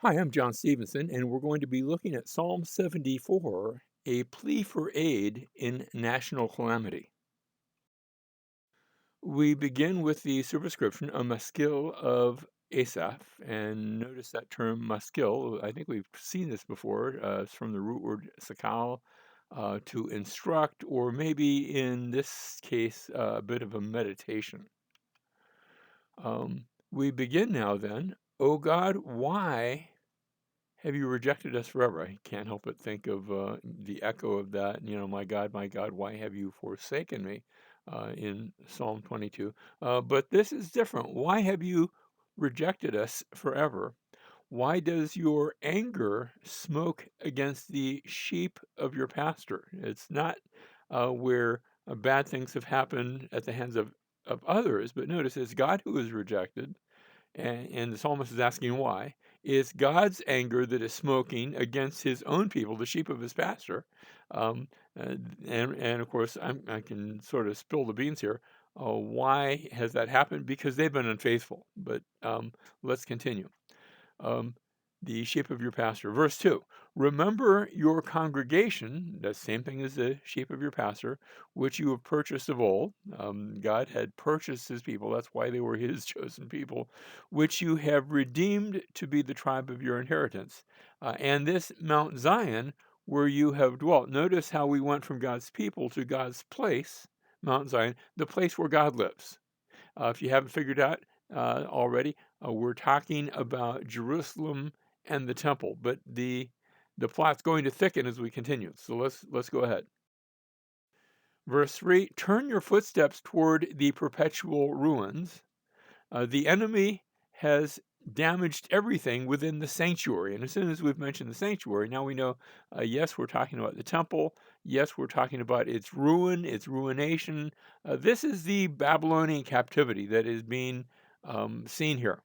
Hi, I'm John Stevenson, and we're going to be looking at Psalm 74, a plea for aid in national calamity. We begin with the superscription, a maskil of Asaph, and notice that term maskil. I think we've seen this before. It's from the root word sakal, to instruct, or maybe in this case, a bit of a meditation. We begin now then. O God, why have you rejected us forever? I can't help but think of the echo of that. My God, why have you forsaken me? In Psalm 22. But this is different. Why have you rejected us forever? Why does your anger smoke against the sheep of your pasture? It's not where bad things have happened at the hands of others, but notice it's God who is rejected, and the psalmist is asking why. It's God's anger that is smoking against his own people, the sheep of his pasture. Um, and of course, I can sort of spill the beans here. Why has that happened? Because they've been unfaithful. But let's continue. um, the sheep of your pasture. Verse 2, remember your congregation, the same thing as the sheep of your pasture, which you have purchased of old. God had purchased his people. That's why they were his chosen people, which you have redeemed to be the tribe of your inheritance. And this Mount Zion, where you have dwelt. Notice how we went from God's people to God's place, Mount Zion, the place where God lives. If you haven't figured out already, we're talking about Jerusalem and the temple, but the plot's going to thicken as we continue. So let's go ahead. Verse 3, turn your footsteps toward the perpetual ruins. The enemy has damaged everything within the sanctuary. And as soon as we've mentioned the sanctuary, now we know, yes, we're talking about the temple. Yes, we're talking about its ruin, its ruination. This is the Babylonian captivity that is being seen here.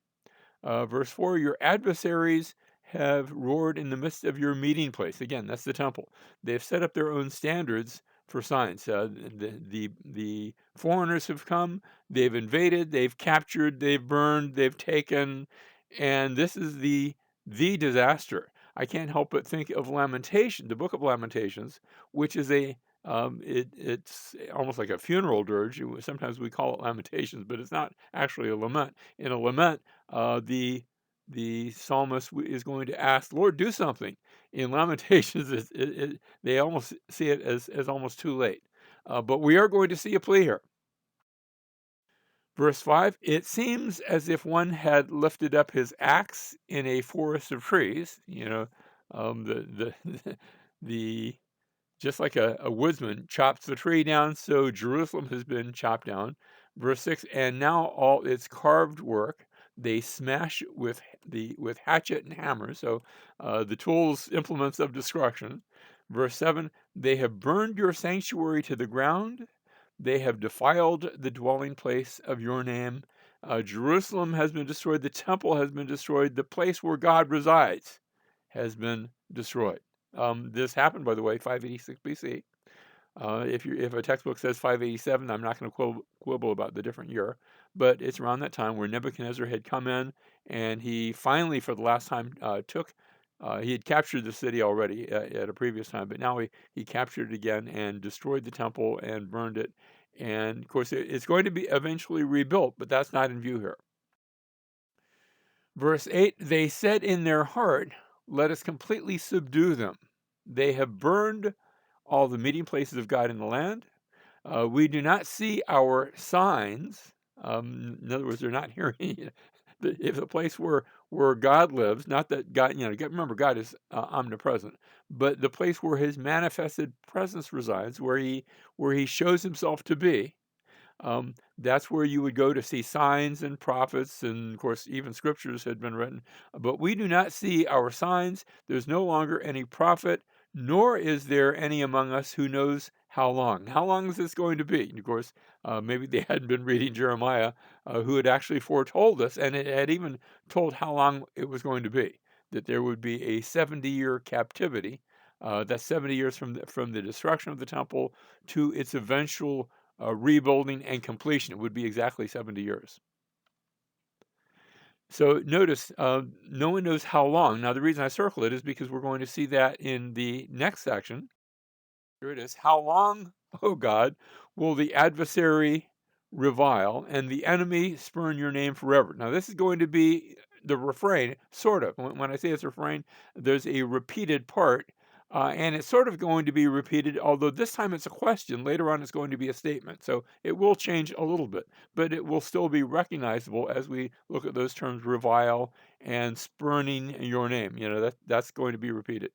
Verse 4, your adversaries have roared in the midst of your meeting place. Again, that's the temple. They've set up their own standards for signs. The foreigners have come, they've invaded, they've captured, they've burned, they've taken, and this is the disaster. I can't help but think of Lamentation, the book of Lamentations, which is it's almost like a funeral dirge. Sometimes we call it Lamentations, but it's not actually a lament. In a lament, the psalmist is going to ask, Lord, do something. In Lamentations, they almost see it as almost too late. But we are going to see a plea here. Verse 5, it seems as if one had lifted up his axe in a forest of trees. The the just like a woodsman chops the tree down, so Jerusalem has been chopped down. Verse 6, and now all its carved work they smash with hatchet and hammer, so the tools, implements of destruction. Verse 7, they have burned your sanctuary to the ground. They have defiled the dwelling place of your name. Jerusalem has been destroyed. The temple has been destroyed. The place where God resides has been destroyed. This happened, by the way, 586 BC. If a textbook says 587, I'm not going to quibble about the different year, but it's around that time where Nebuchadnezzar had come in, and he finally, for the last time, he had captured the city already at a previous time, but now he captured it again and destroyed the temple and burned it. And of course, it's going to be eventually rebuilt, but that's not in view here. Verse 8, they said in their heart, let us completely subdue them. They have burned all the meeting places of God in the land. We do not see our signs. In other words, they're not hearing. If the place where God lives, not that God, remember God is omnipresent, but the place where His manifested presence resides, where He shows Himself to be. That's where you would go to see signs and prophets, and of course, even scriptures had been written. But we do not see our signs. There's no longer any prophet, nor is there any among us who knows how long. How long is this going to be? And of course, maybe they hadn't been reading Jeremiah, who had actually foretold us, and it had even told how long it was going to be, that there would be a 70-year captivity. That's 70 years from the destruction of the temple to its eventual rebuilding and completion. It would be exactly 70 years. So notice, no one knows how long. Now, the reason I circle it is because we're going to see that in the next section. Here it is. How long, O God, will the adversary revile and the enemy spurn your name forever? Now, this is going to be the refrain, sort of. When I say it's refrain, there's a repeated part, and it's sort of going to be repeated, although this time it's a question. Later on, it's going to be a statement. So it will change a little bit, but it will still be recognizable as we look at those terms, revile and spurning your name. That's going to be repeated.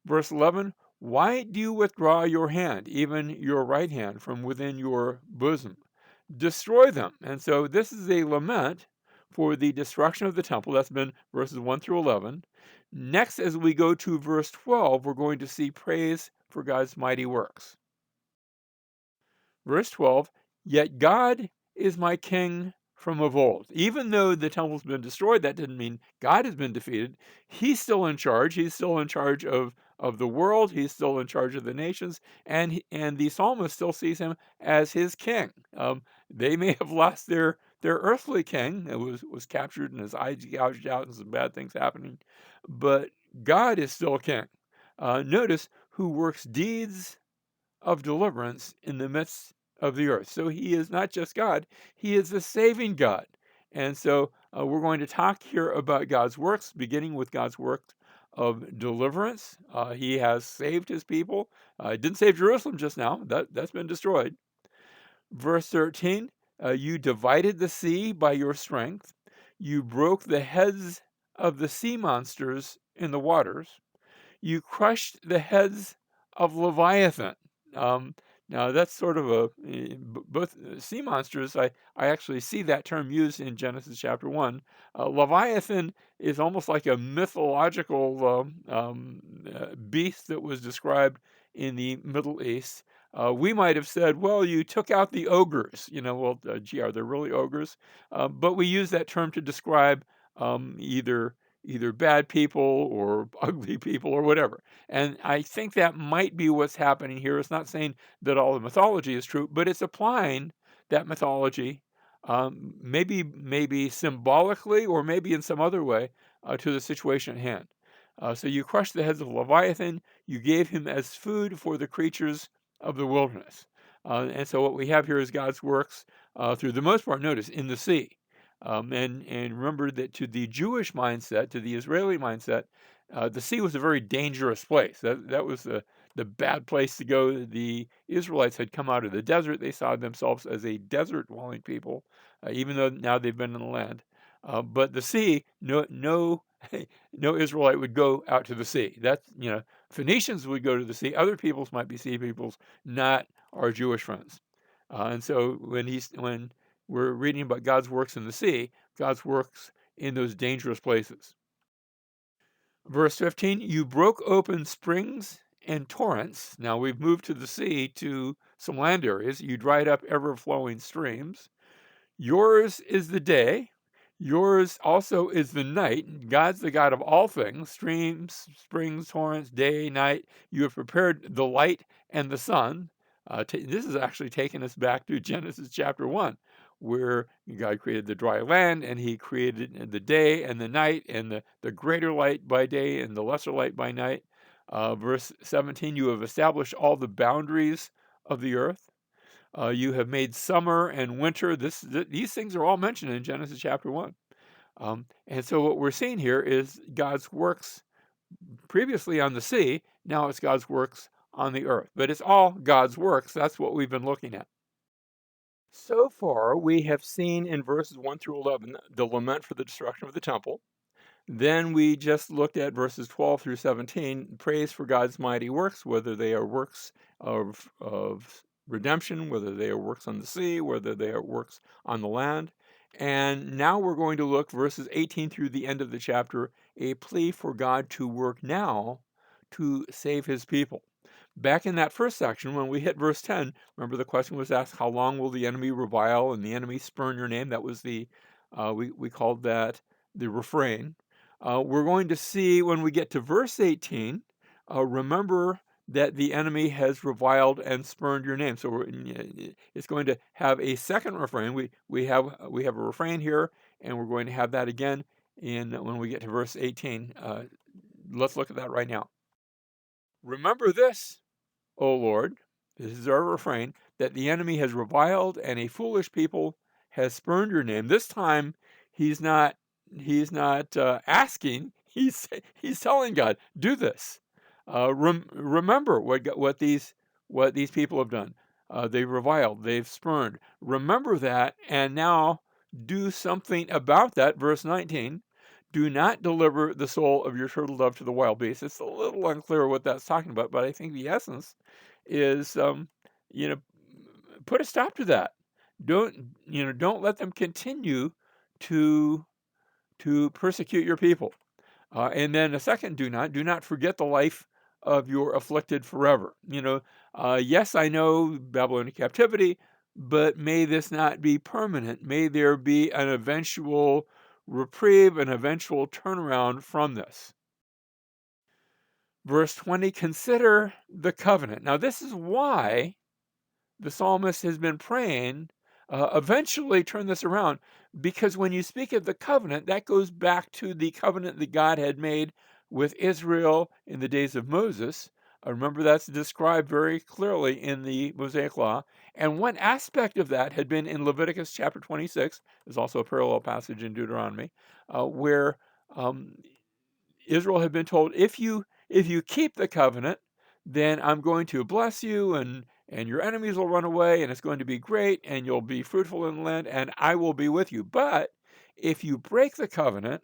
Verse 11, why do you withdraw your hand, even your right hand, from within your bosom? Destroy them. And so this is a lament for the destruction of the temple. That's been verses 1 through 11. Next, as we go to verse 12, we're going to see praise for God's mighty works. Verse 12, yet God is my king from of old. Even though the temple's been destroyed, that didn't mean God has been defeated. He's still in charge. He's still in charge of the world. He's still in charge of the nations. And the psalmist still sees him as his king. They may have lost their earthly king. It was captured and his eyes gouged out and some bad things happening. But God is still king. Notice who works deeds of deliverance in the midst of the earth. So he is not just God, he is the saving God. And so we're going to talk here about God's works, beginning with God's work of deliverance. He has saved his people. Didn't save Jerusalem just now, that's been destroyed. Verse 13, you divided the sea by your strength, you broke the heads of the sea monsters in the waters. You crushed the heads of Leviathan. Um, Now that's sort of both sea monsters. I actually see that term used in Genesis chapter 1. Leviathan is almost like a mythological beast that was described in the Middle East. We might have said, well, you took out the ogres. Gee, are there really ogres? But we use that term to describe either bad people or ugly people or whatever. And I think that might be what's happening here. It's not saying that all the mythology is true, but it's applying that mythology, maybe symbolically or maybe in some other way, to the situation at hand. So you crushed the heads of Leviathan, you gave him as food for the creatures of the wilderness. And so what we have here is God's works, through the most part, notice, in the sea. And remember that to the Jewish mindset, to the Israeli mindset, the sea was a very dangerous place. That was the bad place to go. The Israelites had come out of the desert. They saw themselves as a desert-dwelling people, even though now they've been in the land. But the sea, no no Israelite would go out to the sea. Phoenicians would go to the sea. Other peoples might be sea peoples, not our Jewish friends. And so when we're reading about God's works in the sea, God's works in those dangerous places. Verse 15, you broke open springs and torrents. Now we've moved to the sea to some land areas. You dried up ever flowing streams. Yours is the day. Yours also is the night. God's the God of all things, streams, springs, torrents, day, night. You have prepared the light and the sun. This is actually taking us back to Genesis chapter 1, where God created the dry land and he created the day and the night and the greater light by day and the lesser light by night. Verse 17, you have established all the boundaries of the earth. You have made summer and winter. These things are all mentioned in Genesis chapter 1. And so what we're seeing here is God's works previously on the sea. Now it's God's works on the earth. But it's all God's works. That's what we've been looking at. So far, we have seen in verses 1 through 11 the lament for the destruction of the temple. Then we just looked at verses 12 through 17, praise for God's mighty works, whether they are works of redemption, whether they are works on the sea, whether they are works on the land. And now we're going to look verses 18 through the end of the chapter, a plea for God to work now to save his people. Back in that first section, when we hit verse 10, remember the question was asked, how long will the enemy revile and the enemy spurn your name? That was we called that the refrain. We're going to see when we get to verse 18, remember that the enemy has reviled and spurned your name. So it's going to have a second refrain. We have a refrain here, and we're going to have that again when we get to verse 18. Let's look at that right now. Remember this, O Lord, this is our refrain, that the enemy has reviled and a foolish people has spurned your name. This time, he's not asking. He's telling God, do this. Remember what these people have done. They've reviled. They've spurned. Remember that, and now do something about that. Verse 19. Do not deliver the soul of your turtle dove to the wild beasts. It's a little unclear what that's talking about, but I think the essence is, you know, put a stop to that. Don't let them continue to persecute your people. And then a second, do not forget the life of your afflicted forever. Yes, I know Babylonian captivity, but may this not be permanent. May there be an eventual reprieve, an eventual turnaround from this. Verse 20, consider the covenant. Now, this is why the psalmist has been praying, eventually turn this around, because when you speak of the covenant, that goes back to the covenant that God had made with Israel in the days of Moses. Remember, that's described very clearly in the Mosaic Law. And one aspect of that had been in Leviticus chapter 26. There's also a parallel passage in Deuteronomy, where um, Israel had been told, if you keep the covenant, then I'm going to bless you, and your enemies will run away, and it's going to be great, and you'll be fruitful in the land, and I will be with you. But if you break the covenant,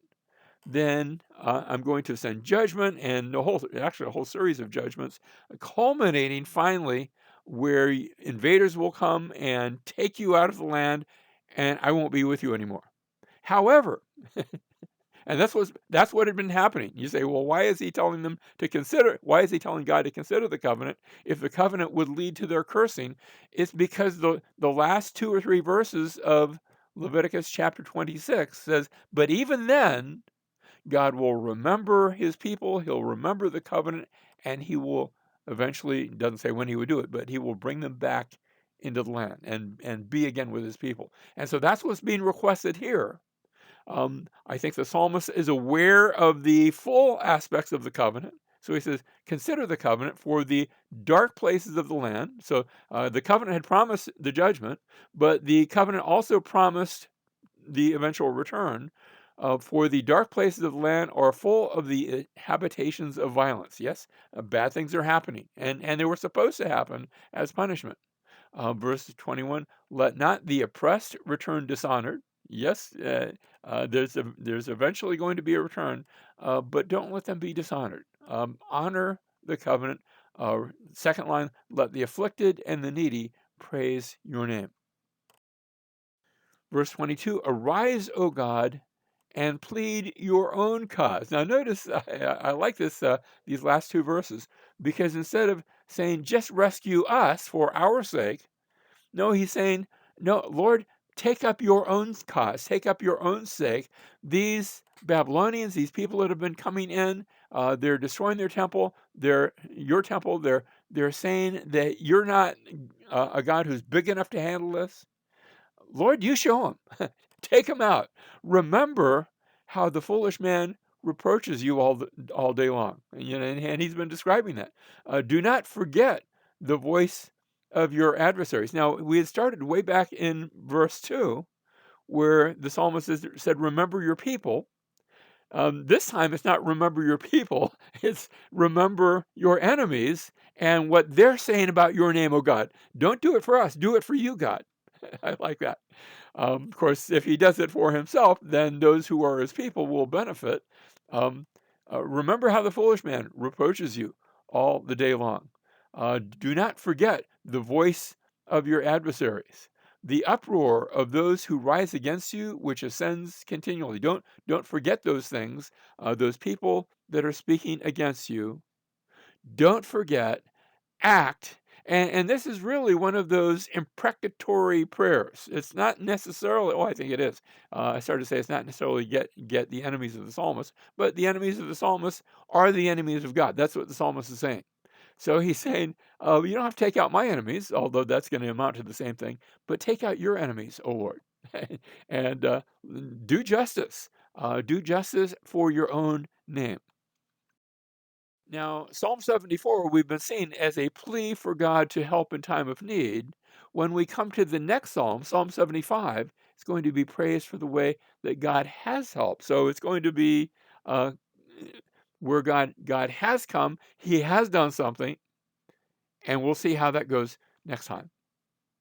then I'm going to send judgment, and a whole series of judgments, culminating finally where invaders will come and take you out of the land, and I won't be with you anymore. However, and that's what had been happening. You say, well, why is he telling them to consider? Why is he telling God to consider the covenant if the covenant would lead to their cursing? It's because the last 2 or 3 verses of Leviticus chapter 26 says, but even then, God will remember his people. He'll remember the covenant, and he will eventually, doesn't say when he would do it, but he will bring them back into the land and be again with his people. And so that's what's being requested here. I think the psalmist is aware of the full aspects of the covenant. So he says, consider the covenant for the dark places of the land. So the covenant had promised the judgment, but the covenant also promised the eventual return. For the dark places of the land are full of the habitations of violence. Yes, bad things are happening, and they were supposed to happen as punishment. Verse 21, let not the oppressed return dishonored. Yes, there's eventually going to be a return, but don't let them be dishonored. Honor the covenant. Second line, let the afflicted and the needy praise your name. Verse 22, arise, O God, and plead your own cause. Now notice, I like this, these last 2 verses, because instead of saying, just rescue us for our sake, no, he's saying, no, Lord, take up your own cause, take up your own sake. These Babylonians, these people that have been coming in, they're destroying their temple, your temple. They're saying that you're not a God who's big enough to handle this. Lord, you show them. Take them out. Remember how the foolish man reproaches you all day long. And he's been describing that. Do not forget the voice of your adversaries. Now, we had started way back in verse 2, where the psalmist said, remember your people. This time it's not remember your people, it's remember your enemies and what they're saying about your name, oh God. Don't do it for us, do it for you, God. I like that. Of course, if he does it for himself, then those who are his people will benefit. Um, Remember how the foolish man reproaches you all the day long. Do not forget the voice of your adversaries, the uproar of those who rise against you, which ascends continually. Don't forget those things, those people that are speaking against you. Don't forget, act. And this is really one of those imprecatory prayers. It's not necessarily, oh, I think it is. I started to say it's not necessarily get the enemies of the psalmist, but the enemies of the psalmist are the enemies of God. That's what the psalmist is saying. So he's saying, you don't have to take out my enemies, although that's going to amount to the same thing, but take out your enemies, O Lord. and do justice. Do justice for your own name. Now, Psalm 74, we've been seeing as a plea for God to help in time of need. When we come to the next psalm, Psalm 75, it's going to be praise for the way that God has helped. So it's going to be uh, where God has come, He has done something, and we'll see how that goes next time.